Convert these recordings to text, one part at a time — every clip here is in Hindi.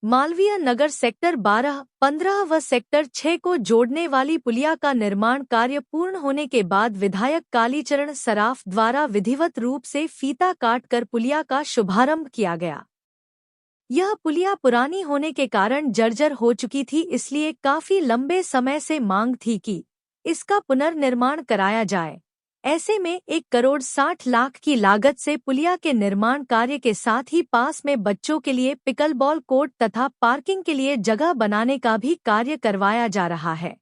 मालवीय नगर सेक्टर 12, 15 व सेक्टर 6 को जोड़ने वाली पुलिया का निर्माण कार्य पूर्ण होने के बाद विधायक कालीचरण सराफ द्वारा विधिवत रूप से फीता काटकर पुलिया का शुभारंभ किया गया। यह पुलिया पुरानी होने के कारण जर्जर हो चुकी थी, इसलिए काफी लंबे समय से मांग थी कि इसका पुनर्निर्माण कराया जाए। ऐसे में 1,60,00,000 की लागत से पुलिया के निर्माण कार्य के साथ ही पास में बच्चों के लिए पिकलबॉल कोर्ट तथा पार्किंग के लिए जगह बनाने का भी कार्य करवाया जा रहा है।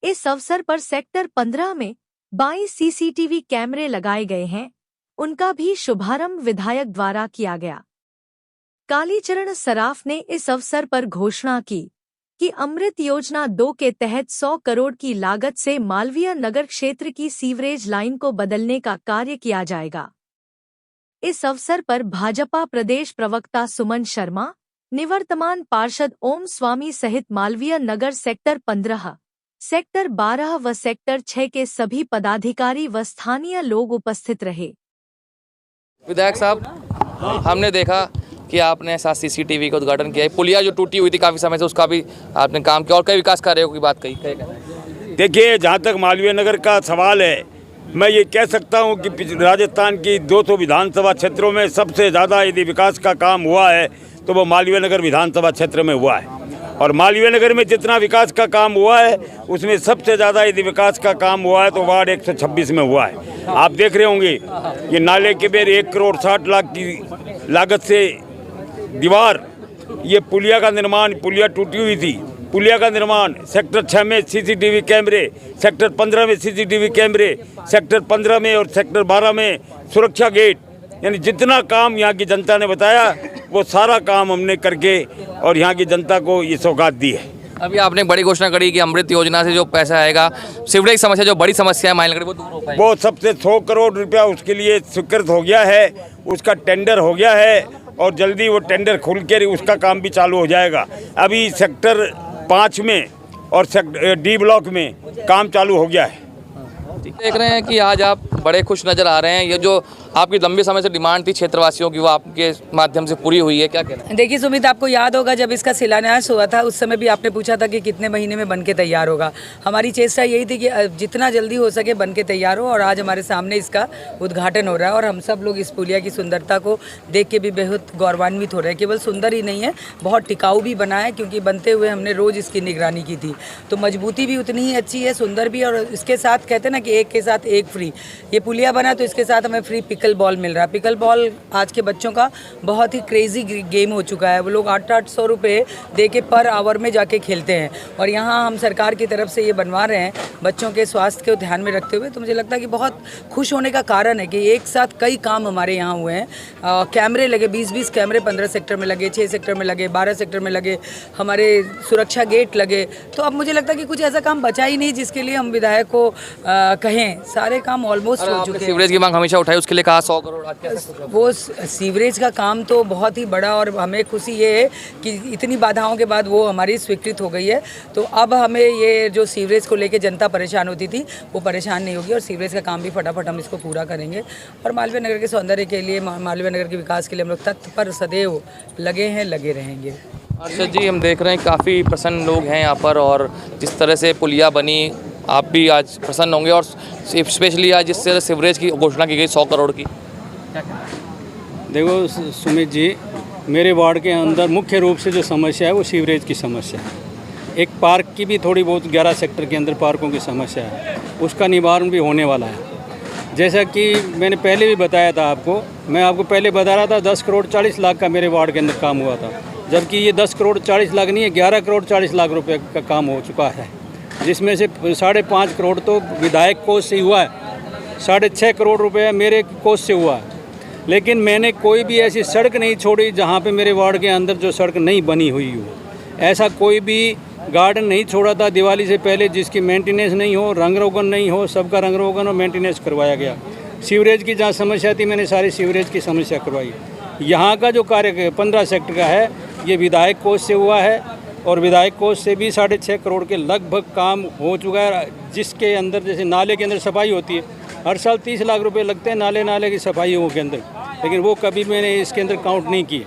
इस अवसर पर सेक्टर 15 में 22 सीसीटीवी कैमरे लगाए गए हैं, उनका भी शुभारंभ विधायक द्वारा किया गया। कालीचरण सराफ ने इस अवसर पर घोषणा की कि अमृत योजना 2 के तहत 100 करोड़ की लागत से मालवीय नगर क्षेत्र की सीवरेज लाइन को बदलने का कार्य किया जाएगा। इस अवसर पर भाजपा प्रदेश प्रवक्ता सुमन शर्मा, निवर्तमान पार्षद ओम स्वामी सहित मालवीय नगर सेक्टर 15, सेक्टर 12 व सेक्टर 6 के सभी पदाधिकारी व स्थानीय लोग उपस्थित रहे। विधायक साहब, हमने देखा कि आपने साथ सीसीटीवी का उद्घाटन किया है। पुलिया जो टूटी हुई थी काफ़ी समय से, उसका भी आपने काम किया और कई विकास कार्यों की बात कही। देखिए, जहाँ तक मालवीय नगर का सवाल है, मैं ये कह सकता हूँ कि राजस्थान की 200 विधानसभा क्षेत्रों में सबसे ज़्यादा यदि विकास का काम हुआ है तो वो मालवीय नगर विधानसभा क्षेत्र में हुआ है। और मालवीय नगर में जितना विकास का काम हुआ है उसमें सबसे ज़्यादा यदि विकास का काम हुआ है तो वार्ड 126 में हुआ है। आप देख रहे होंगे ये नाले के बेर 1,60,00,000 की लागत से दीवार, ये पुलिया का निर्माण, पुलिया टूटी हुई थी, पुलिया का निर्माण, सेक्टर 6 में सीसीटीवी कैमरे, सेक्टर 15 में सीसीटीवी कैमरे, सेक्टर 15 में और सेक्टर 12 में सुरक्षा गेट, यानी जितना काम यहाँ की जनता ने बताया वो सारा काम हमने करके और यहाँ की जनता को ये सौगात दी है। अभी आपने बड़ी घोषणा करी कि अमृत योजना से जो पैसा आएगा, सीवरेज समस्या जो बड़ी समस्या है माइल वो दूर हो पाएगी। वो सबसे 100 करोड़ रुपया उसके लिए स्वीकृत हो गया है, उसका टेंडर हो गया है और जल्दी वो टेंडर खुल के उसका काम भी चालू हो जाएगा। अभी सेक्टर 5 में और सेक्टर डी ब्लॉक में काम चालू हो गया है। देख रहे हैं कि आज आप बड़े खुश नज़र आ रहे हैं। ये जो आपकी लंबे समय से डिमांड थी क्षेत्रवासियों की, वो आपके माध्यम से पूरी हुई है, क्या कहना है? देखिए सुमित, आपको याद होगा जब इसका शिलान्यास हुआ था उस समय भी आपने पूछा था कि कितने महीने में बनके तैयार होगा। हमारी चेष्टा यही थी कि जितना जल्दी हो सके बनके तैयार हो, और आज हमारे सामने इसका उद्घाटन हो रहा है और हम सब लोग इस पुलिया की सुंदरता को देख के भी बेहद गौरवान्वित हो रहे हैं। केवल सुंदर ही नहीं है, बहुत टिकाऊ भी बना है, क्योंकि बनते हुए हमने रोज़ इसकी निगरानी की थी, तो मजबूती भी उतनी ही अच्छी है, सुंदर भी। और इसके साथ कहते हैं ना कि एक के साथ एक फ्री, ये पुलिया बना तो इसके साथ हमें फ्री पिकल बॉल मिल रहा है। पिकल बॉल आज के बच्चों का बहुत ही क्रेजी गेम हो चुका है। वो लोग 800 रुपये दे के पर आवर में जाके खेलते हैं, और यहाँ हम सरकार की तरफ से ये बनवा रहे हैं बच्चों के स्वास्थ्य को ध्यान में रखते हुए। तो मुझे लगता है कि बहुत खुश होने का कारण है कि एक साथ कई काम हमारे यहाँ हुए हैं। कैमरे लगे, 20-20 कैमरे 15 सेक्टर में लगे, 6 सेक्टर में लगे, 12 सेक्टर में लगे, हमारे सुरक्षा गेट लगे। तो अब मुझे लगता है कि कुछ ऐसा काम बचा ही नहीं जिसके लिए हम विधायक को कहें। सारे काम ऑलमोस्ट हो चुके हैं। सीवरेज की मांग हमेशा उठाई, उसके लिए कहा 100 करोड़। वो सीवरेज का काम तो बहुत ही बड़ा, और हमें खुशी ये है कि इतनी बाधाओं के बाद वो हमारी स्वीकृत हो गई है। तो अब हमें ये जो सीवरेज को लेके जनता परेशान होती थी वो परेशान नहीं होगी, और सीवरेज का काम भी फटाफट हम इसको पूरा करेंगे। और मालवीय नगर के सौंदर्य के लिए, मालवीय नगर के विकास के लिए हम लोग तत्पर सदैव लगे हैं, लगे रहेंगे। अर्षद जी, हम देख रहे हैं काफ़ी प्रसन्न लोग हैं यहाँ पर, और जिस तरह से पुलिया बनी आप भी आज प्रसन्न होंगे, और स्पेशली आज जिस तरह सीवरेज की घोषणा की गई 100 करोड़ की। देखो सुमित जी, मेरे वार्ड के अंदर मुख्य रूप से जो समस्या है वो सीवरेज की समस्या है। एक पार्क की भी थोड़ी बहुत 11 सेक्टर के अंदर पार्कों की समस्या है, उसका निवारण भी होने वाला है। जैसा कि मैंने पहले भी बताया था आपको, मैं आपको पहले बता रहा था 10 करोड़ 40 लाख का मेरे वार्ड के अंदर काम हुआ था, जबकि ये 10 करोड़ 40 लाख नहीं है, 11 करोड़ 40 लाख रुपए का काम हो चुका है, जिसमें से 5.5 करोड़ तो विधायक कोष से हुआ है, 6.5 करोड़ रुपये मेरे कोष से हुआ है। लेकिन मैंने कोई भी ऐसी सड़क नहीं छोड़ी जहाँ पे मेरे वार्ड के अंदर जो सड़क नहीं बनी हुई हो। ऐसा कोई भी गार्डन नहीं छोड़ा था दिवाली से पहले जिसकी मेंटेनेंस नहीं हो, रंग रोगन नहीं हो। सबका रंग रोगन और मेंटेनेंस करवाया गया। सीवरेज की जहाँ समस्या थी मैंने सारी सीवरेज की समस्या करवाई। यहाँ का जो कार्य 15 सेक्टर का है ये विधायक कोष से हुआ है, और विधायक कोष से भी 6.5 करोड़ के लगभग काम हो चुका है, जिसके अंदर जैसे नाले के अंदर सफाई होती है, हर साल 30 लाख रुपए लगते हैं नाले की सफाइयों के अंदर, लेकिन वो कभी मैंने इसके अंदर काउंट नहीं किए।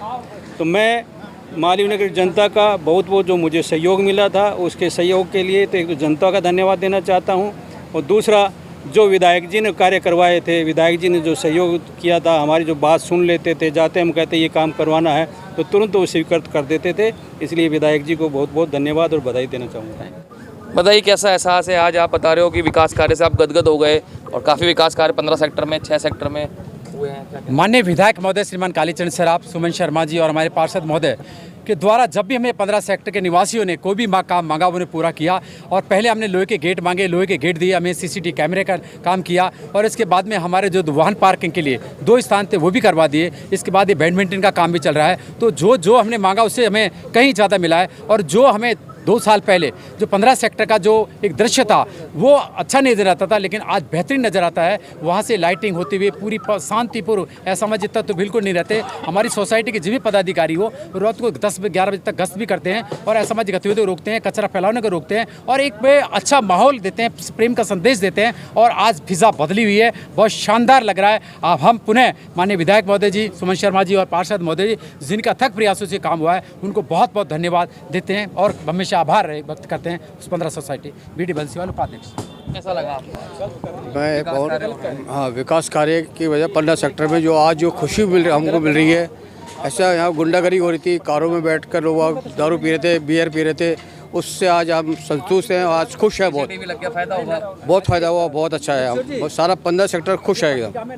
तो मैं मालवीय नगर जनता का बहुत बहुत जो मुझे सहयोग मिला था, उसके सहयोग के लिए तो एक तो जनता का धन्यवाद देना चाहता हूँ, और दूसरा जो विधायक जी ने कार्य करवाए थे, विधायक जी ने जो सहयोग किया था, हमारी जो बात सुन लेते थे, जाते हम कहते ये काम करवाना है तो तुरंत वो स्वीकृत कर देते थे। इसलिए विधायक जी को बहुत बहुत धन्यवाद और बधाई देना चाहूँगा। बताइए कैसा एहसास है, आज आप बता रहे हो कि विकास कार्य से आप गदगद हो गए और काफ़ी विकास कार्य 15 सेक्टर में 6 सेक्टर में हुए हैं, क्या माननीय विधायक महोदय श्रीमान कालीचरण सराफ, सुमन शर्मा जी और हमारे पार्षद महोदय के द्वारा जब भी हमें 15 सेक्टर के निवासियों ने कोई भी काम मांगा उन्हें पूरा किया। और पहले हमने लोहे के गेट मांगे, लोहे के गेट दिए, हमें सीसीटीवी कैमरे का काम किया, और इसके बाद में हमारे जो वाहन पार्किंग के लिए 2 स्थान थे वो भी करवा दिए। इसके बाद ये बैडमिंटन का काम भी चल रहा है। तो जो हमने मांगा उससे हमें कहीं ज़्यादा मिला है। और जो हमें 2 साल पहले जो 15 सेक्टर का जो एक दृश्य था वो अच्छा नहीं नजर आता था, लेकिन आज बेहतरीन नज़र आता है। वहाँ से लाइटिंग होती हुई पूरी शांतिपूर्व असामाजिकता तो बिल्कुल नहीं रहते। हमारी सोसाइटी के जो भी पदाधिकारी हो रात को 10-11 बजे तक गश्त भी करते हैं और असामाजिक गतिविधियों को रोकते हैं, कचरा फैलाने को रोकते हैं और एक पे अच्छा माहौल देते हैं, प्रेम का संदेश देते हैं। और आज फिजा बदली हुई है, बहुत शानदार लग रहा है। अब हम पुनः माननीय विधायक महोदय जी, सुमन शर्मा जी और पार्षद महोदय जी जिनका अथक प्रयासों से काम हुआ है, उनको बहुत बहुत धन्यवाद देते हैं और हमेशा आभार व्यक्त करते हैं उस 15 सोसाइटी बीडी बंसीवाल उपाध्यक्ष। कैसा लगा आपको? मैं बहुत हाँ, विकास कार्य की वजह 15 सेक्टर में जो आज जो खुशी हमको मिल रही है। ऐसा यहाँ गुंडागर्दी हो रही थी, कारों में बैठकर लोग दारू पी रहे थे, बियर पी रहे थे, उससे आज हम संतुष्ट हैं, आज खुश है। बहुत लग गया, फायदा होगा, बहुत फ़ायदा हुआ, बहुत अच्छा है। हम सारा 15 सेक्टर खुश है एकदम।